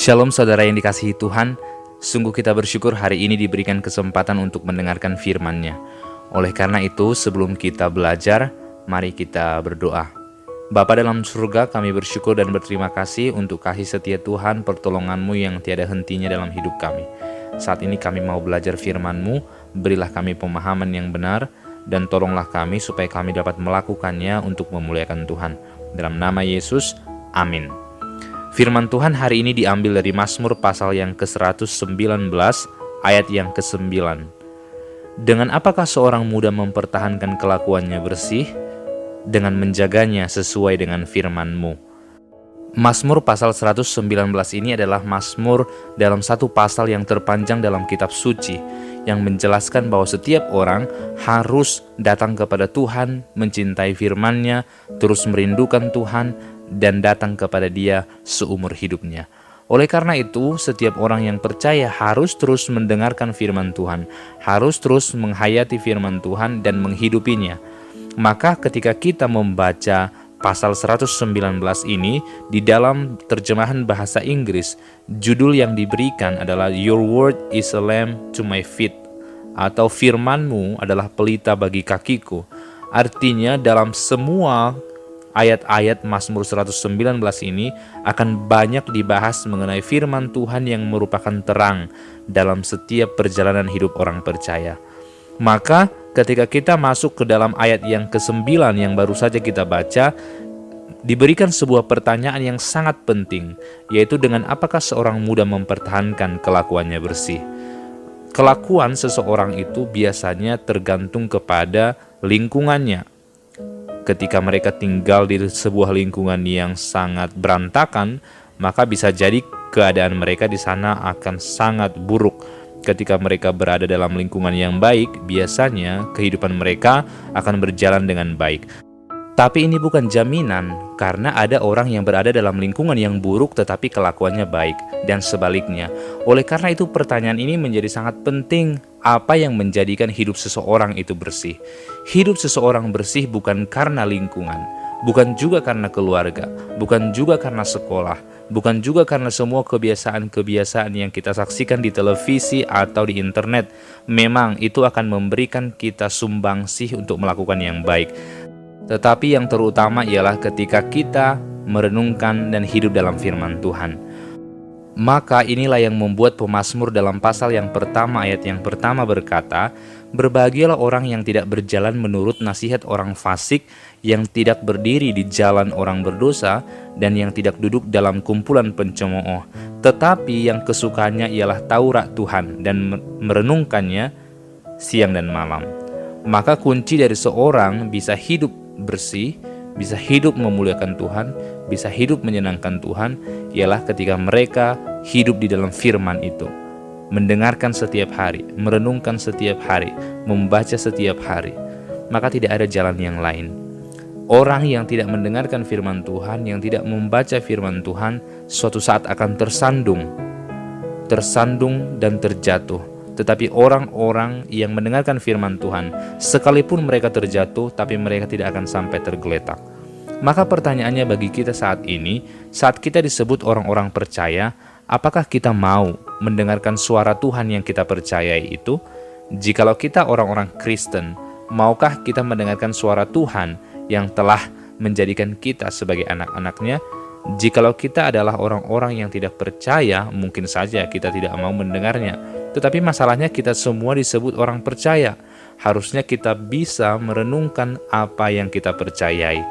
Shalom saudara yang dikasihi Tuhan, sungguh kita bersyukur hari ini diberikan kesempatan untuk mendengarkan firman-Nya. Oleh karena itu, sebelum kita belajar, mari kita berdoa. Bapa dalam surga, kami bersyukur dan berterima kasih untuk kasih setia Tuhan, pertolongan-Mu yang tiada hentinya dalam hidup kami. Saat ini kami mau belajar firman-Mu, berilah kami pemahaman yang benar, dan tolonglah kami supaya kami dapat melakukannya untuk memuliakan Tuhan. Dalam nama Yesus, amin. Firman Tuhan hari ini diambil dari Mazmur pasal yang ke-119 ayat yang ke-9. Dengan apakah seorang muda mempertahankan kelakuannya bersih? Dengan menjaganya sesuai dengan firman-Mu. Mazmur pasal 119 ini adalah Mazmur dalam satu pasal yang terpanjang dalam kitab suci, yang menjelaskan bahwa setiap orang harus datang kepada Tuhan, mencintai firman-Nya, terus merindukan Tuhan, dan datang kepada Dia seumur hidupnya. Oleh karena itu, setiap orang yang percaya harus terus mendengarkan firman Tuhan, harus terus menghayati firman Tuhan dan menghidupinya. Maka ketika kita membaca pasal 119 ini di dalam terjemahan bahasa Inggris, judul yang diberikan adalah Your Word is a lamp to my feet, atau firman-Mu adalah pelita bagi kakiku. Artinya dalam semua ayat-ayat Mazmur 119 ini akan banyak dibahas mengenai firman Tuhan yang merupakan terang dalam setiap perjalanan hidup orang percaya. Maka ketika kita masuk ke dalam ayat yang ke-9 yang baru saja kita baca, diberikan sebuah pertanyaan yang sangat penting, yaitu dengan apakah seorang muda mempertahankan kelakuannya bersih. Kelakuan seseorang itu biasanya tergantung kepada lingkungannya. Ketika mereka tinggal di sebuah lingkungan yang sangat berantakan, maka bisa jadi keadaan mereka di sana akan sangat buruk. Ketika mereka berada dalam lingkungan yang baik, biasanya kehidupan mereka akan berjalan dengan baik. Tapi ini bukan jaminan, karena ada orang yang berada dalam lingkungan yang buruk tetapi kelakuannya baik, dan sebaliknya. Oleh karena itu pertanyaan ini menjadi sangat penting. Apa yang menjadikan hidup seseorang itu bersih? Hidup seseorang bersih bukan karena lingkungan, bukan juga karena keluarga, bukan juga karena sekolah, bukan juga karena semua kebiasaan-kebiasaan yang kita saksikan di televisi atau di internet. Memang itu akan memberikan kita sumbangsih untuk melakukan yang baik. Tetapi yang terutama ialah ketika kita merenungkan dan hidup dalam firman Tuhan. Maka inilah yang membuat pemazmur dalam pasal yang pertama ayat yang pertama berkata, "Berbahagialah orang yang tidak berjalan menurut nasihat orang fasik, yang tidak berdiri di jalan orang berdosa, dan yang tidak duduk dalam kumpulan pencemooh. Tetapi yang kesukaannya ialah Taurat Tuhan, dan merenungkannya siang dan malam." Maka kunci dari seorang bisa hidup bersih, bisa hidup memuliakan Tuhan, bisa hidup menyenangkan Tuhan, ialah ketika mereka hidup di dalam firman itu. Mendengarkan setiap hari, merenungkan setiap hari, membaca setiap hari. Maka tidak ada jalan yang lain. Orang yang tidak mendengarkan firman Tuhan, yang tidak membaca firman Tuhan, suatu saat akan tersandung dan terjatuh. Tetapi orang-orang yang mendengarkan firman Tuhan, sekalipun mereka terjatuh, tapi mereka tidak akan sampai tergeletak. Maka pertanyaannya bagi kita saat ini, saat kita disebut orang-orang percaya, apakah kita mau mendengarkan suara Tuhan yang kita percayai itu? Jikalau kita orang-orang Kristen, maukah kita mendengarkan suara Tuhan yang telah menjadikan kita sebagai anak-anaknya? Jikalau kita adalah orang-orang yang tidak percaya, mungkin saja kita tidak mau mendengarnya. Tetapi masalahnya kita semua disebut orang percaya. Harusnya kita bisa merenungkan apa yang kita percayai.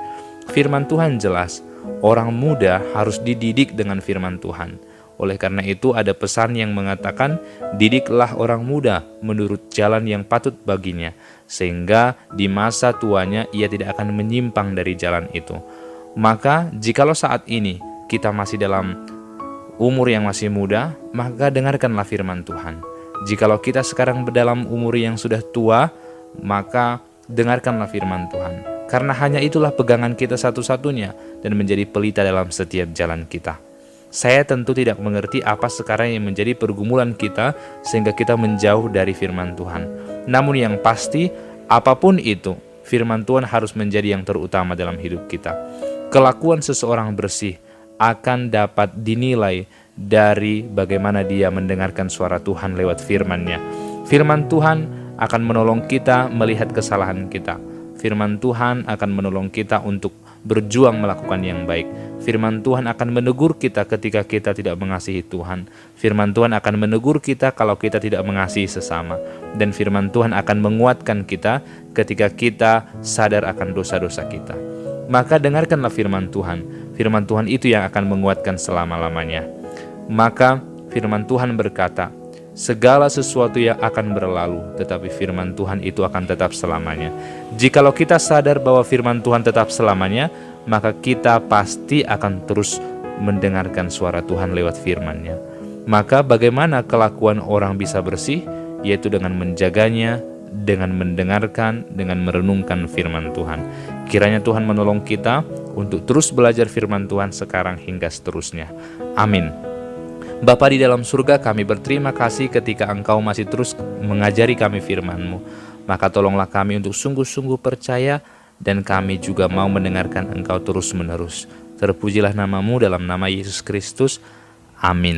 Firman Tuhan jelas, orang muda harus dididik dengan firman Tuhan. Oleh karena itu ada pesan yang mengatakan, didiklah orang muda menurut jalan yang patut baginya, sehingga di masa tuanya ia tidak akan menyimpang dari jalan itu. Maka jikalau saat ini kita masih dalam umur yang masih muda, maka dengarkanlah firman Tuhan. Jikalau kita sekarang dalam umur yang sudah tua, maka dengarkanlah firman Tuhan. Karena hanya itulah pegangan kita satu-satunya dan menjadi pelita dalam setiap jalan kita. Saya tentu tidak mengerti apa sekarang yang menjadi pergumulan kita sehingga kita menjauh dari firman Tuhan. Namun yang pasti, apapun itu, firman Tuhan harus menjadi yang terutama dalam hidup kita. Kelakuan seseorang bersih akan dapat dinilai dari bagaimana dia mendengarkan suara Tuhan lewat firman-Nya. Firman Tuhan akan menolong kita melihat kesalahan kita. Firman Tuhan akan menolong kita untuk berjuang melakukan yang baik. Firman Tuhan akan menegur kita ketika kita tidak mengasihi Tuhan. Firman Tuhan akan menegur kita kalau kita tidak mengasihi sesama. Dan firman Tuhan akan menguatkan kita ketika kita sadar akan dosa-dosa kita. Maka dengarkanlah firman Tuhan. Firman Tuhan itu yang akan menguatkan selama-lamanya. Maka firman Tuhan berkata, segala sesuatu yang akan berlalu, tetapi firman Tuhan itu akan tetap selamanya. Jikalau kita sadar bahwa firman Tuhan tetap selamanya, maka kita pasti akan terus mendengarkan suara Tuhan lewat firman-Nya. Maka bagaimana kelakuan orang bisa bersih? Yaitu dengan menjaganya, dengan mendengarkan, dengan merenungkan firman Tuhan. Kiranya Tuhan menolong kita untuk terus belajar firman Tuhan sekarang hingga seterusnya. Amin. Bapa di dalam surga, kami berterima kasih ketika Engkau masih terus mengajari kami firman-Mu. Maka tolonglah kami untuk sungguh-sungguh percaya, dan kami juga mau mendengarkan Engkau terus-menerus. Terpujilah nama-Mu dalam nama Yesus Kristus. Amin.